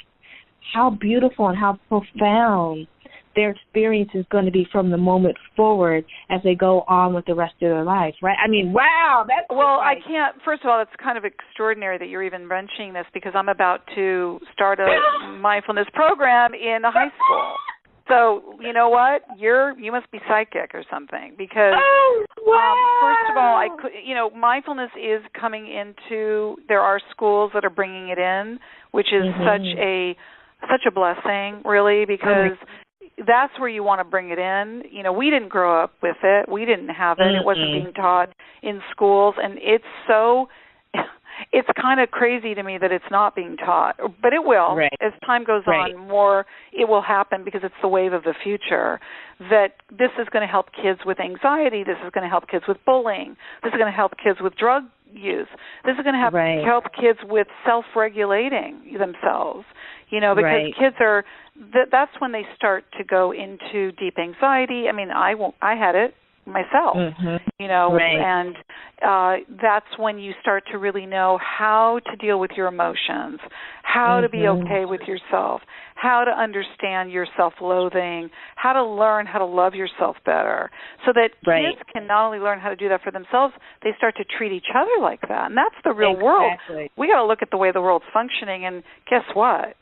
how beautiful and how profound their experience is going to be from the moment forward as they go on with the rest of their life, right? I mean, wow. I can't, first of all, it's kind of extraordinary that you're even mentioning this because I'm about to start a mindfulness program in a high school. So, you know what? You must be psychic or something because, first of all, mindfulness is coming into, there are schools that are bringing it in, which is such a blessing, really, because that's where you want to bring it in. You know, we didn't grow up with it. We didn't have it. It wasn't being taught in schools, and it's kind of crazy to me that it's not being taught, but it will. Right. As time goes on, more it will happen because it's the wave of the future, that this is going to help kids with anxiety, this is going to help kids with bullying, this is going to help kids with drug use, this is going to help kids with self-regulating themselves, because kids are, that's when they start to go into deep anxiety. I mean, I had it myself, and that's when you start to really know how to deal with your emotions, how to be okay with yourself, how to understand your self-loathing, how to learn how to love yourself better, so that kids can not only learn how to do that for themselves, they start to treat each other like that, and that's the real world. We got to look at the way the world's functioning, and guess what?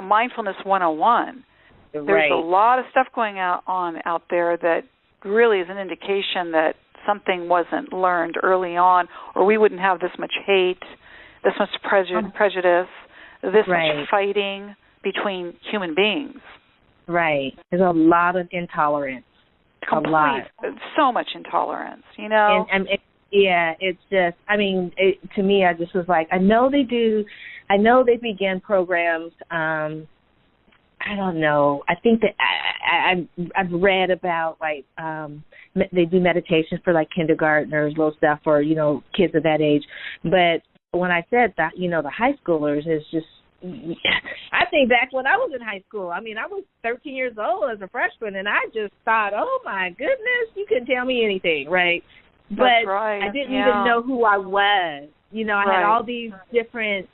Mindfulness 101. There's a lot of stuff going on out there that really is an indication that something wasn't learned early on, or we wouldn't have this much hate, this much prejudice, this much fighting between human beings. Right. There's a lot of intolerance. So much intolerance, And it's just, to me, I just was like, I know they begin programs, I don't know. I think that I've read about they do meditations for kindergartners, little stuff for kids of that age. But when I said that, the high schoolers is just. I think back when I was in high school. I mean, I was 13 years old as a freshman, and I just thought, oh my goodness, you couldn't tell me anything, right? But I didn't even know who I was. I had all these different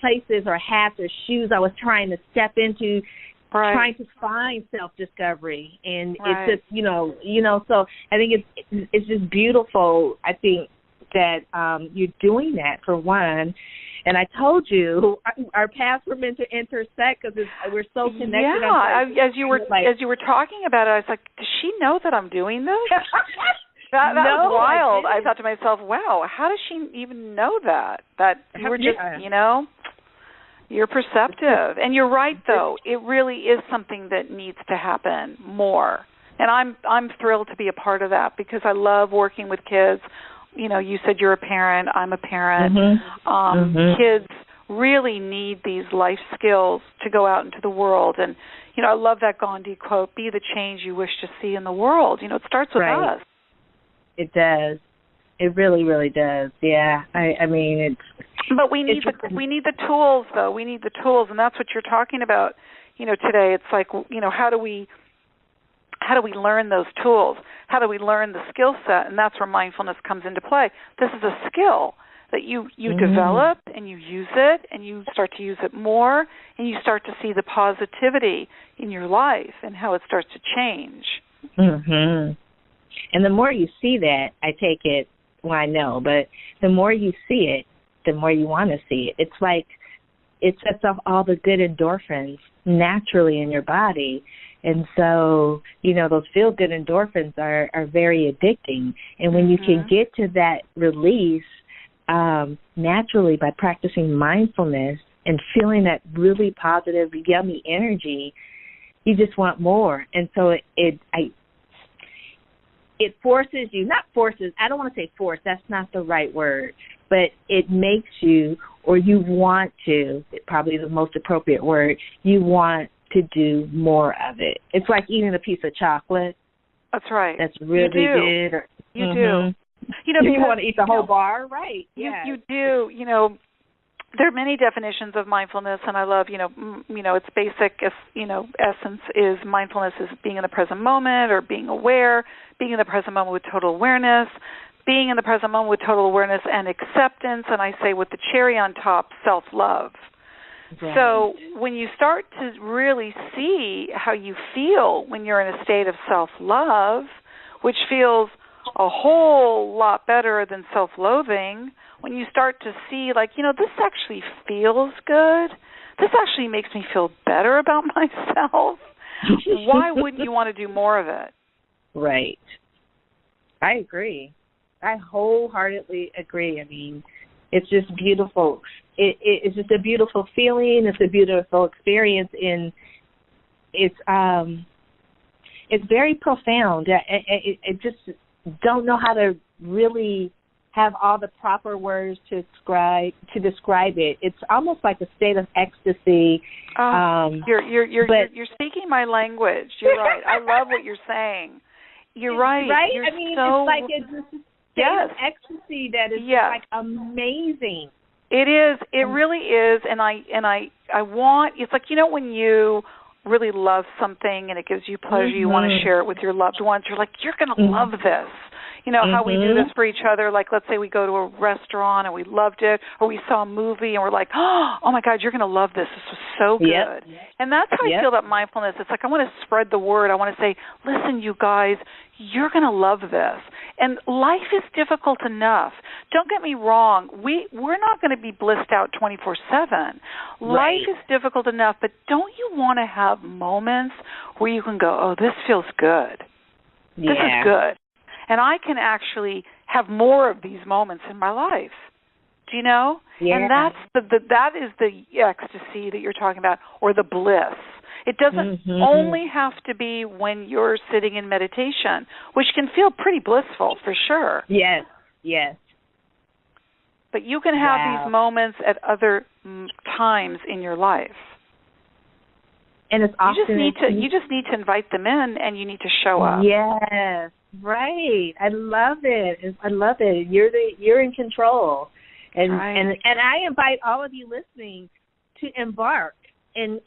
places or hats or shoes I was trying to step into, trying to find self-discovery, and it's just so I think it's just beautiful. I think that you're doing that for one, and I told you our paths were meant to intersect because we're so connected. Yeah, as you were talking about it, I was like, does she know that I'm doing this? That was wild. I thought to myself, wow, how does she even know that? That you were just, you're perceptive. And you're right, though. It really is something that needs to happen more. And I'm thrilled to be a part of that because I love working with kids. You know, you said you're a parent. I'm a parent. Kids really need these life skills to go out into the world. And, you know, I love that Gandhi quote, be the change you wish to see in the world. You know, it starts with us. It does. It really, really does. Yeah. I mean, it's... But we need the tools, though. We need the tools, and that's what you're talking about, you know, today. It's like, you know, how do we learn those tools? How do we learn the skill set? And that's where mindfulness comes into play. This is a skill that you develop, and you use it, and you start to use it more, and you start to see the positivity in your life and how it starts to change. And the more you see that, I take it, well, I know, but the more you see it, the more you want to see it. It's like it sets off all the good endorphins naturally in your body. And so, you know, those feel-good endorphins are very addicting. And when you can get to that release naturally by practicing mindfulness and feeling that really positive, yummy energy, you just want more. And so it forces you, not forces, I don't want to say force, that's not the right word, but it makes you, or you want to, probably the most appropriate word, you want to do more of it. It's like eating a piece of chocolate. That's right. That's really good. Or, you do. You know, you want to eat the whole bar, right? You do. You know, there are many definitions of mindfulness, and I love, its basic, essence is mindfulness is being in the present moment or being aware, being in the present moment with total awareness, being in the present moment with total awareness and acceptance, and I say with the cherry on top, self-love. Right. So when you start to really see how you feel when you're in a state of self-love, which feels a whole lot better than self-loathing, when you start to see, like, this actually feels good, this actually makes me feel better about myself, why wouldn't you want to do more of it? Right. I agree. I wholeheartedly agree. I mean, it's just beautiful. It's just a beautiful feeling. It's a beautiful experience. And it's very profound. I just don't know how to really have all the proper words to describe it. It's almost like a state of ecstasy. You're speaking my language. You're right. I love what you're saying. You're right. Right? You're it's like it's a state of ecstasy that is like amazing. It is. It really is. And I want. It's like when you really love something and it gives you pleasure, you want to share it with your loved ones. You're like, you're going to love this. How we do this for each other. Like, let's say we go to a restaurant and we loved it, or we saw a movie and we're like, oh my God, you're going to love this. This was so good. Yep. And that's how I feel about mindfulness. It's like I want to spread the word. I want to say, listen, you guys, you're going to love this. And life is difficult enough. Don't get me wrong. We're not going to be blissed out 24/7. Right. Life is difficult enough, but don't you want to have moments where you can go, oh, this feels good. Yeah. This is good. And I can actually have more of these moments in my life. Do you know? Yeah. And that is the ecstasy that you're talking about, or the bliss. It doesn't only have to be when you're sitting in meditation, which can feel pretty blissful for sure. Yes. But you can have these moments at other times in your life. And it's often you just need to invite them in, and you need to show up. Yes. Right. I love it. You're in control. And right. and I invite all of you listening to embark and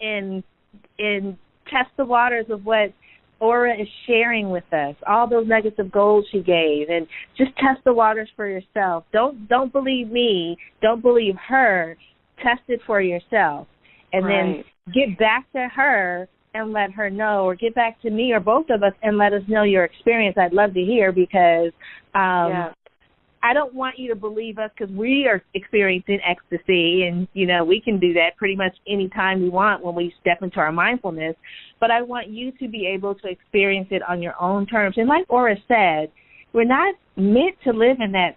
test the waters of what Ora is sharing with us, all those nuggets of gold she gave, and just test the waters for yourself. Don't believe me, don't believe her. Test it for yourself. And then get back to her and let her know, or get back to me or both of us and let us know your experience. I'd love to hear, because I don't want you to believe us, because we are experiencing ecstasy, and, we can do that pretty much any time we want when we step into our mindfulness. But I want you to be able to experience it on your own terms. And like Ora said, we're not meant to live in that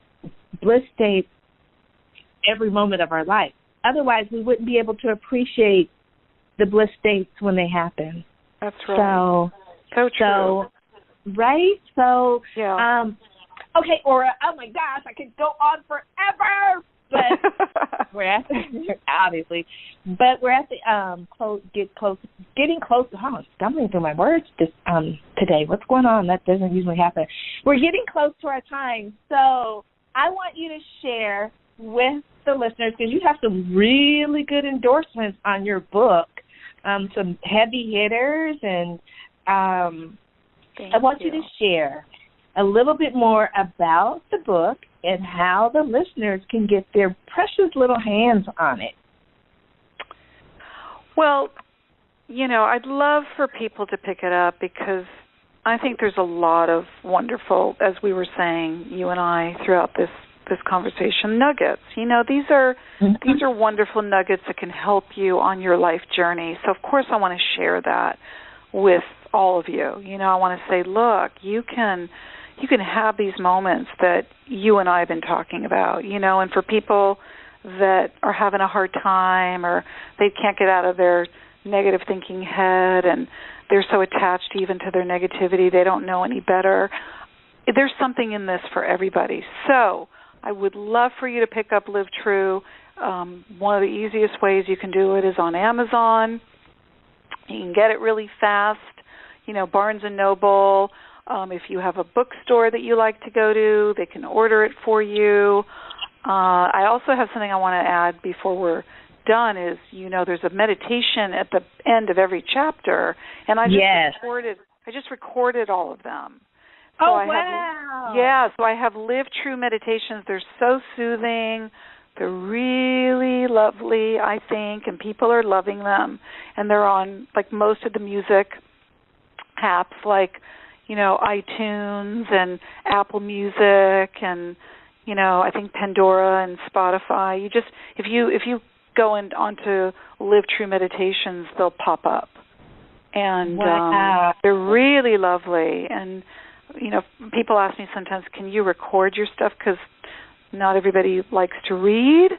bliss state every moment of our life. Otherwise, we wouldn't be able to appreciate the bliss states when they happen. That's right. So true. So, right? So, yeah. Okay, Ora, oh my gosh, I could go on forever. But we're at obviously, but we're at the getting close. Oh, I'm stumbling through my words today. What's going on? That doesn't usually happen. We're getting close to our time, so I want you to share with the listeners, because you have some really good endorsements on your book, some heavy hitters, and I want you to share a little bit more about the book and how the listeners can get their precious little hands on it. Well, I'd love for people to pick it up, because I think there's a lot of wonderful, as we were saying, you and I, throughout this conversation, nuggets. These are wonderful nuggets that can help you on your life journey. So, of course, I want to share that with all of you. I want to say, look, you can have these moments that you and I have been talking about, and for people that are having a hard time, or they can't get out of their negative thinking head, and they're so attached even to their negativity, they don't know any better. There's something in this for everybody. So I would love for you to pick up Live True. One of the easiest ways you can do it is on Amazon. You can get it really fast. Barnes & Noble. If you have a bookstore that you like to go to, they can order it for you. I also have something I want to add before we're done is, there's a meditation at the end of every chapter, and I just recorded all of them. So wow. So I have Live True meditations. They're so soothing. They're really lovely, I think, and people are loving them. And they're on, most of the music apps, iTunes and Apple Music and, I think Pandora and Spotify. If you go onto Live True Meditations, they'll pop up. And they're really lovely. And, people ask me sometimes, can you record your stuff? Because not everybody likes to read.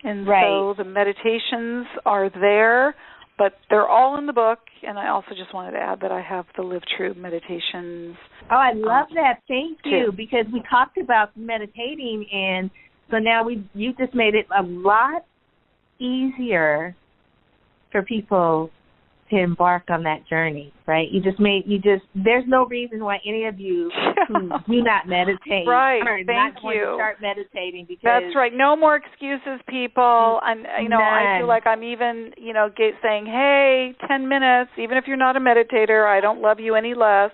And so the meditations are there, but they're all in the book. And I also just wanted to add that I have the Live True meditations. Oh, I love that. Thank you, because we talked about meditating, and so now you just made it a lot easier for people to embark on that journey, right? There's no reason why any of you who do not meditate are not going to start meditating. Because that's right. No more excuses, people. And, I feel like I'm even, saying, hey, 10 minutes, even if you're not a meditator, I don't love you any less.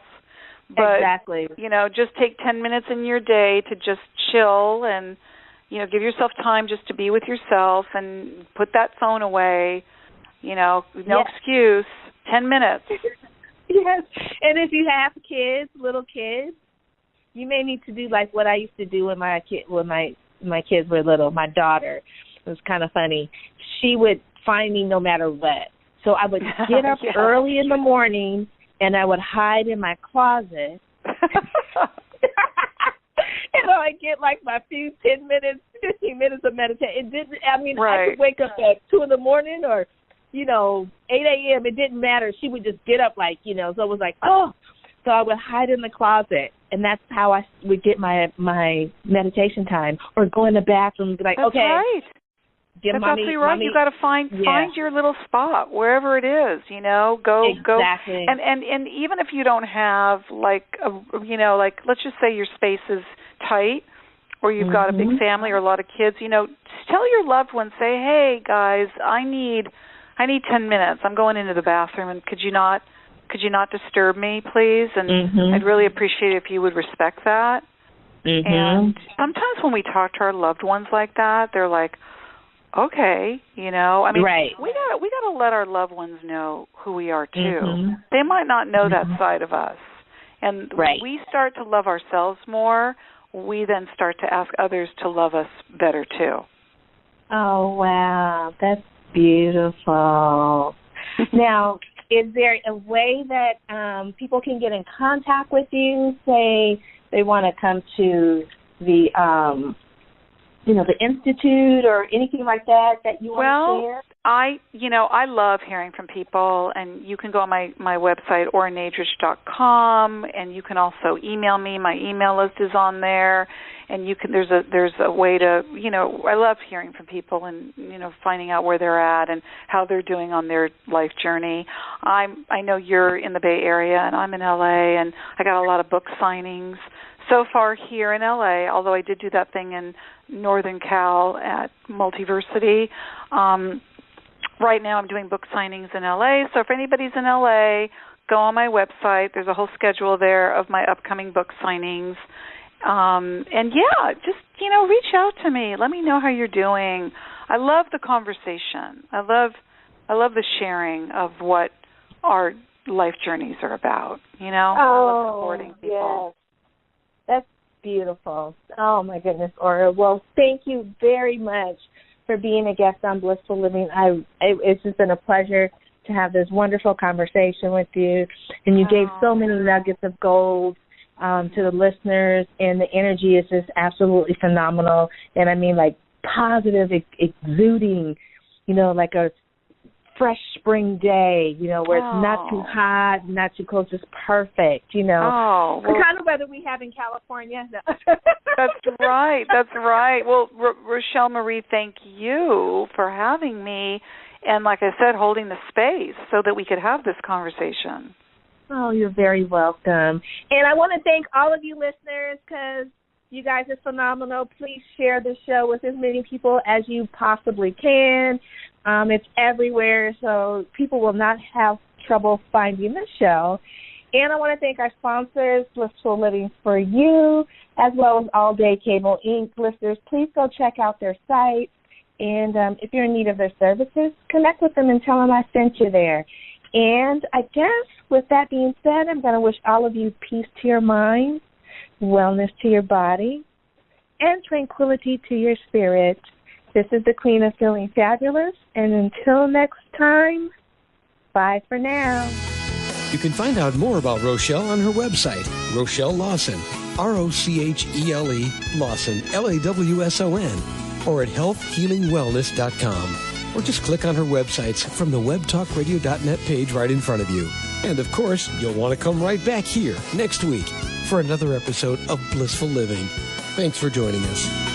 But, exactly. Just take 10 minutes in your day to just chill and, give yourself time just to be with yourself and put that phone away. No excuse, 10 minutes. Yes, and if you have little kids, you may need to do like what I used to do when my kids were little. My daughter, it was kind of funny. She would find me no matter what. So I would get up early in the morning, and I would hide in my closet. And I'd get my few 10 minutes, 15 minutes of meditation. I could wake up at 2 in the morning or 8 a.m., it didn't matter. She would just get up so it was so I would hide in the closet, and that's how I would get my meditation time, or go in the bathroom and be like, that's okay. Right. That's absolutely right. You got to find your little spot, wherever it is, go. Exactly. And even if you don't have, let's just say your space is tight, or you've got a big family or a lot of kids, tell your loved ones, say, hey, guys, I need 10 minutes. I'm going into the bathroom, and could you not disturb me, please? And I'd really appreciate it if you would respect that. And sometimes when we talk to our loved ones like that, they're like, okay, we got to let our loved ones know who we are too. They might not know that side of us. And we start to love ourselves more, we then start to ask others to love us better too. Oh, wow. That's beautiful. Now, is there a way that people can get in contact with you, say, they want to come to the, the Institute or anything like that you want to share? I love hearing from people, and you can go on my website, oranadrich.com, and you can also email me. My email list is on there, and there's a way to, I love hearing from people and, finding out where they're at and how they're doing on their life journey. I know you're in the Bay Area, and I'm in LA, and I got a lot of book signings so far here in LA, although I did do that thing in Northern Cal at Multiversity. Right now I'm doing book signings in LA, so if anybody's in LA, go on my website. There's a whole schedule there of my upcoming book signings. Just, reach out to me. Let me know how you're doing. I love the conversation. I love the sharing of what our life journeys are about, I love supporting people. Yes. That's beautiful. Oh, my goodness, Ora. Well, thank you very much for being a guest on Blissful Living. It's just been a pleasure to have this wonderful conversation with you, and you gave so many nuggets of gold to the listeners, and the energy is just absolutely phenomenal, and I mean like positive, exuding, like a fresh spring day, where it's not too hot, not too cold, just perfect, the kind of weather we have in California. That's right. Well, Rochelle Marie, thank you for having me, and like I said, holding the space so that we could have this conversation. Oh, you're very welcome. And I want to thank all of you listeners, because you guys are phenomenal. Please share the show with as many people as you possibly can. It's everywhere, so people will not have trouble finding the show. And I want to thank our sponsors, Blissful Living for You, as well as All Day Cable Inc. Listeners, please go check out their site. And if you're in need of their services, connect with them and tell them I sent you there. And I guess with that being said, I'm going to wish all of you peace to your mind, wellness to your body, and tranquility to your spirit. This is the Queen of Feeling Fabulous, and until next time, bye for now. You can find out more about Rochelle on her website, Rochelle Lawson, Rochele Lawson, Lawson, or at healthhealingwellness.com. Or just click on her websites from the webtalkradio.net page right in front of you. And of course, you'll want to come right back here next week for another episode of Blissful Living. Thanks for joining us.